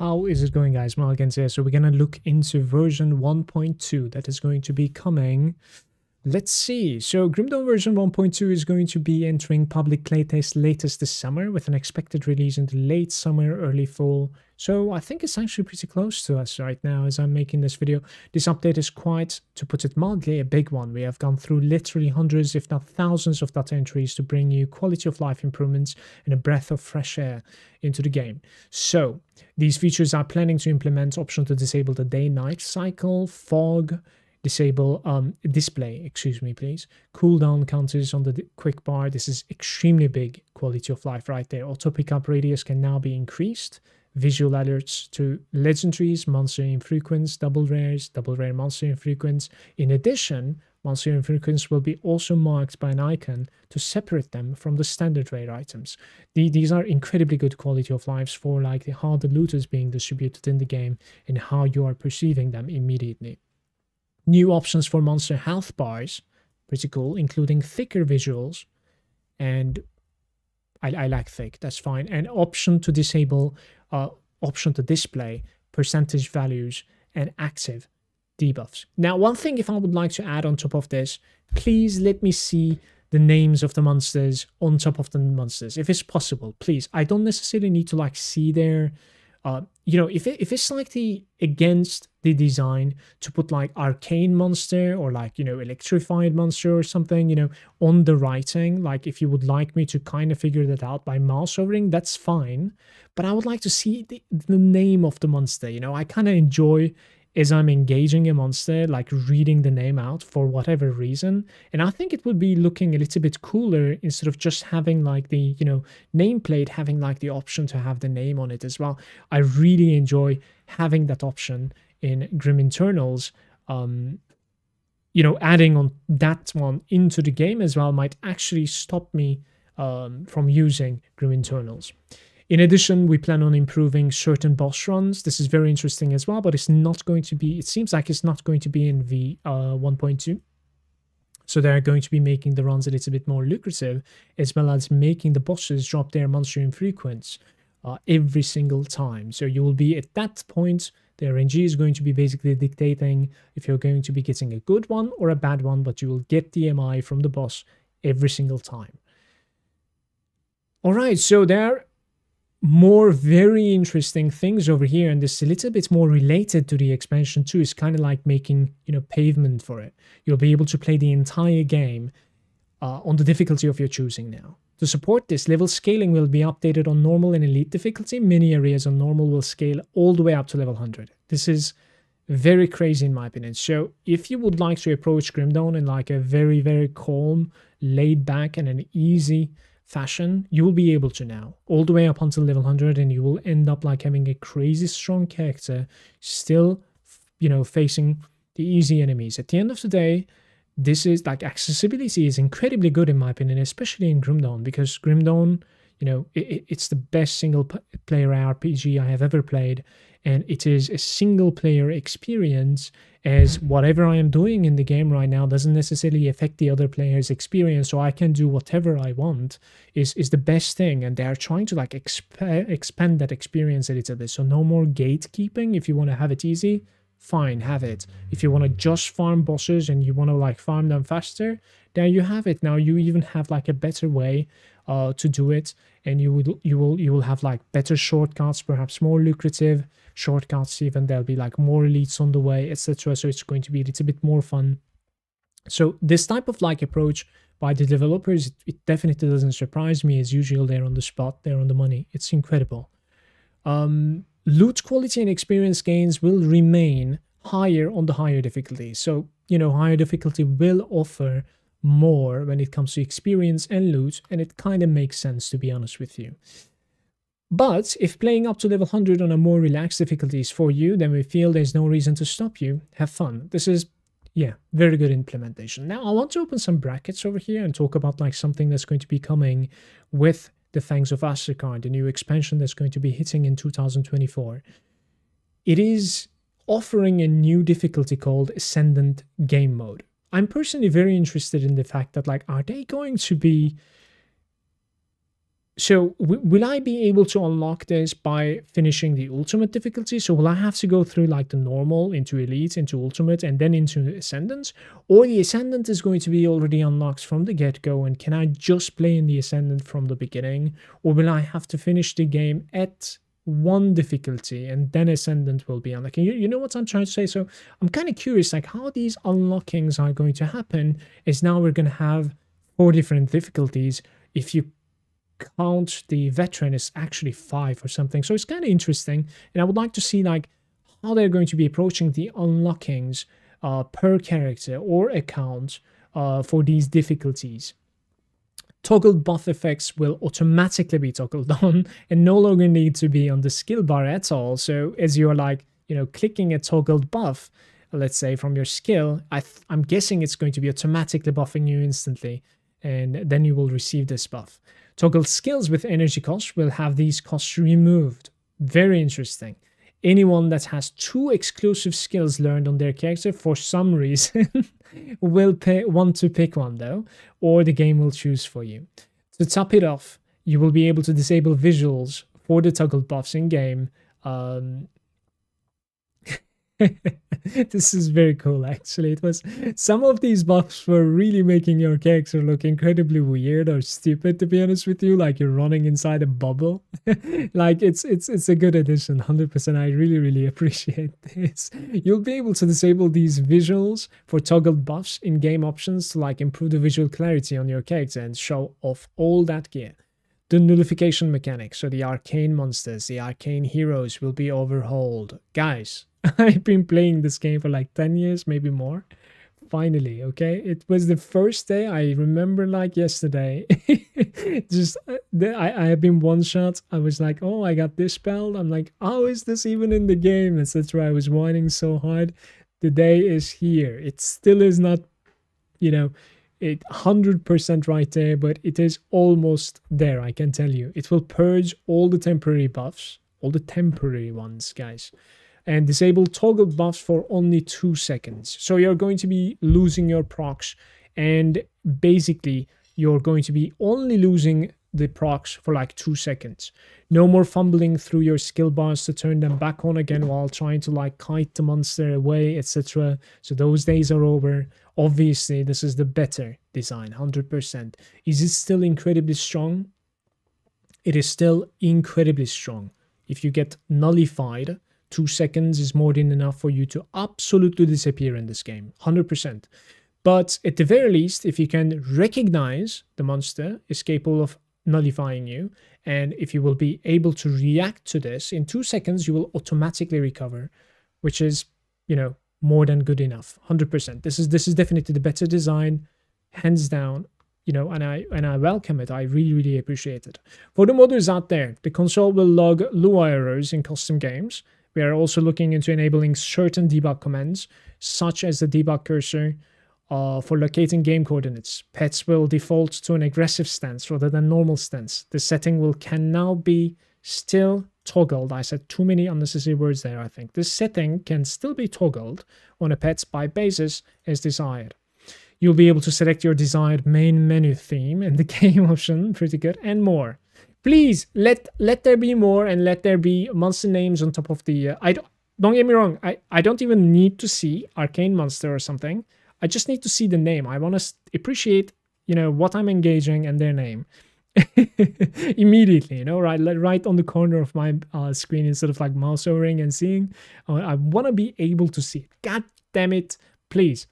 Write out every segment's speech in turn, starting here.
How is it going, guys? Malagant here. So we're going to look into version 1.2 that is going to be coming. Let's see. So Grim Dawn version 1.2 is going to be entering public playtest latest this summer with an expected release in the late summer, early fall. So I think it's actually pretty close to us right now as I'm making this video. This update is quite, to put it mildly, a big one. We have gone through literally hundreds, if not thousands of data entries to bring you quality of life improvements and a breath of fresh air into the game. So these features are planning to implement option to disable the day-night cycle, fog, disable display, excuse me, please, cooldown counters on the quick bar. This is extremely big quality of life right there. Auto pickup radius can now be increased. Visual alerts to legendaries, monster infrequents, double rares, double rare monster infrequents. In addition, monster infrequents will be also marked by an icon to separate them from the standard rare items. These are incredibly good quality of lives for like how the loot is being distributed in the game and how you are perceiving them immediately. New options for monster health bars, pretty cool, including thicker visuals, and I like thick, that's fine. And option to disable, option to display percentage values and active debuffs. Now, one thing if I would like to add on top of this, please let me see the names of the monsters on top of the monsters, if it's possible, please. I don't necessarily need to like see their you know, if it's slightly against the design to put like arcane monster or like, you know, electrified monster or something, you know, on the writing, like if you would like me to kind of figure that out by mouse hovering, that's fine. But I would like to see the name of the monster, you know. I kind of enjoy as I'm engaging a monster, like reading the name out for whatever reason. And I think it would be looking a little bit cooler instead of just having like the, you know, nameplate, having like the option to have the name on it as well. I really enjoy having that option in Grim Internals. You know, adding on that one into the game as well might actually stop me from using Grim Internals. In addition, we plan on improving certain boss runs. This is very interesting as well, but it's not going to be, it seems like it's not going to be in v1.2. So they're going to be making the runs a little bit more lucrative, as well as making the bosses drop their monster infrequents every single time. So you will be at that point, the RNG is going to be basically dictating if you're going to be getting a good one or a bad one, but you will get the MI from the boss every single time. All right, so there more very interesting things over here, and this a little bit more related to the expansion too. Is kind of like making, you know, pavement for it. You'll be able to play the entire game on the difficulty of your choosing now. To support this, level scaling will be updated on normal and elite difficulty. Many areas on normal will scale all the way up to level 100. This is very crazy in my opinion. So if you would like to approach Grim Dawn in like a very, very calm, laid back and an easy fashion, you will be able to now all the way up until level 100, and you will end up like having a crazy strong character still, you know, facing the easy enemies. At the end of the day, this is like accessibility is incredibly good in my opinion, especially in Grim Dawn, because Grim Dawn, you know, it's the best single player RPG I have ever played, and it is a single player experience, as whatever I am doing in the game right now doesn't necessarily affect the other player's experience, so I can do whatever I want is the best thing. And they are trying to like expand that experience a little bit. So no more gatekeeping. If you want to have it easy, fine, have it. If you want to just farm bosses and you want to like farm them faster, there you have it. Now you even have like a better way to do it, and you will have like better shortcuts, perhaps more lucrative shortcuts even. There'll be like more elites on the way, etc. So it's going to be a little bit more fun. So this type of like approach by the developers, it definitely doesn't surprise me. As usual, they're on the spot, they're on the money. It's incredible. Loot quality and experience gains will remain higher on the higher difficulty. So, you know, higher difficulty will offer more when it comes to experience and loot, and it kind of makes sense, to be honest with you. But if playing up to level 100 on a more relaxed difficulty is for you, then we feel there's no reason to stop you. Have fun. This is, yeah, very good implementation. Now, I want to open some brackets over here and talk about like something that's going to be coming with the Fangs of Astracard, the new expansion that's going to be hitting in 2024. It is offering a new difficulty called Ascendant Game Mode. I'm personally very interested in the fact that, like, are they going to be So will I be able to unlock this by finishing the ultimate difficulty? So will I have to go through like the normal into elite, into ultimate, and then into ascendant? Or the ascendant is going to be already unlocked from the get-go, and can I just play in the ascendant from the beginning? Or will I have to finish the game at one difficulty and then ascendant will be unlocked? You know what I'm trying to say? So I'm kind of curious like how these unlockings are going to happen. Is now we're going to have 4 different difficulties. If you count the veteran, is actually 5 or something. So it's kind of interesting, and I would like to see like how they're going to be approaching the unlockings per character or account for these difficulties. Toggled buff effects will automatically be toggled on and no longer need to be on the skill bar at all. So as you're like, you know, clicking a toggled buff, let's say from your skill, I'm guessing it's going to be automatically buffing you instantly, and then you will receive this buff. Toggle skills with energy costs will have these costs removed. Very interesting. Anyone that has 2 exclusive skills learned on their character for some reason will want to pick one though, or the game will choose for you. To top it off, you will be able to disable visuals for the toggled buffs in game. This is very cool actually. It was, some of these buffs were really making your character look incredibly weird or stupid, to be honest with you, like you're running inside a bubble. Like it's a good addition, 100%. I really appreciate this. You'll be able to disable these visuals for toggled buffs in game options to like improve the visual clarity on your character and show off all that gear. The nullification mechanic, so the arcane monsters, the arcane heroes will be overhauled. Guys, I've been playing this game for like 10 years, maybe more. Finally, okay? It was the first day, I remember like yesterday. Just, I have been one shot. I was like, oh, I got this spell. I'm like, how is this even in the game? Etc. I was whining so hard. The day is here. It still is not, you know, 100% right there, but it is almost there, I can tell you. It will purge all the temporary buffs, all the temporary ones, guys, and disable toggle buffs for only 2 seconds. So you're going to be losing your procs, and basically you're going to be only losing the procs for like 2 seconds. No more fumbling through your skill bars to turn them back on again while trying to like kite the monster away, etc. So those days are over. Obviously, this is the better design, 100%. Is it still incredibly strong? It is still incredibly strong. If you get nullified, 2 seconds is more than enough for you to absolutely disappear in this game, 100%. But at the very least, if you can recognize the monster is capable of nullifying you, and if you will be able to react to this, in 2 seconds, you will automatically recover, which is, you know, more than good enough, 100%. This is definitely the better design, hands down, you know, and I welcome it. I really appreciate it. For the modders out there, the console will log Lua errors in custom games. We are also looking into enabling certain debug commands, such as the debug cursor for locating game coordinates. Pets will default to an aggressive stance rather than normal stance. The setting can now be still toggled. I said too many unnecessary words there, I think. This setting can still be toggled on a pet's by basis as desired. You'll be able to select your desired main menu theme in the game option, pretty good, and more. Please let there be more, and let there be monster names on top of the don't get me wrong, I don't even need to see arcane monster or something. I just need to see the name. I want to appreciate, you know, what I'm engaging and their name immediately, you know, right on the corner of my screen, instead of like mouse overing and seeing. I want to be able to see it. God damn it, please.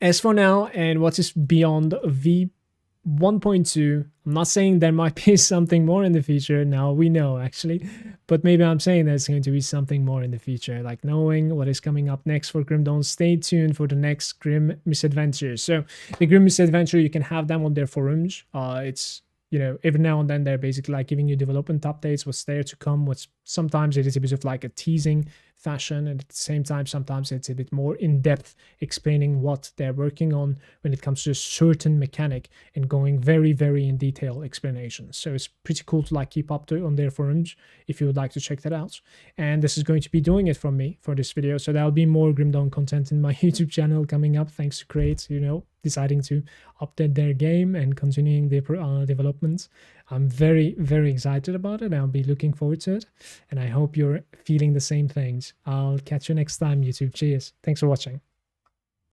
As for now, and what is beyond v1.2, I'm not saying there might be something more in the future. Now we know, actually, but maybe I'm saying there's going to be something more in the future, like knowing what is coming up next for Grim Dawn. Stay tuned for the next Grim Misadventure. So the Grim Misadventure, you can have them on their forums. It's, you know, every now and then they're basically like giving you development updates, what's there to come, what's sometimes it is a bit of like a teasing fashion, and at the same time sometimes it's a bit more in-depth, explaining what they're working on when it comes to a certain mechanic and going very in detail explanations. So it's pretty cool to like keep up to on their forums if you would like to check that out. And this is going to be doing it from me for this video. So there'll be more Grim Dawn content in my YouTube channel coming up, thanks to Create, you know, deciding to update their game and continuing their development. I'm very, very excited about it. I'll be looking forward to it. And I hope you're feeling the same things. I'll catch you next time, YouTube. Cheers. Thanks for watching.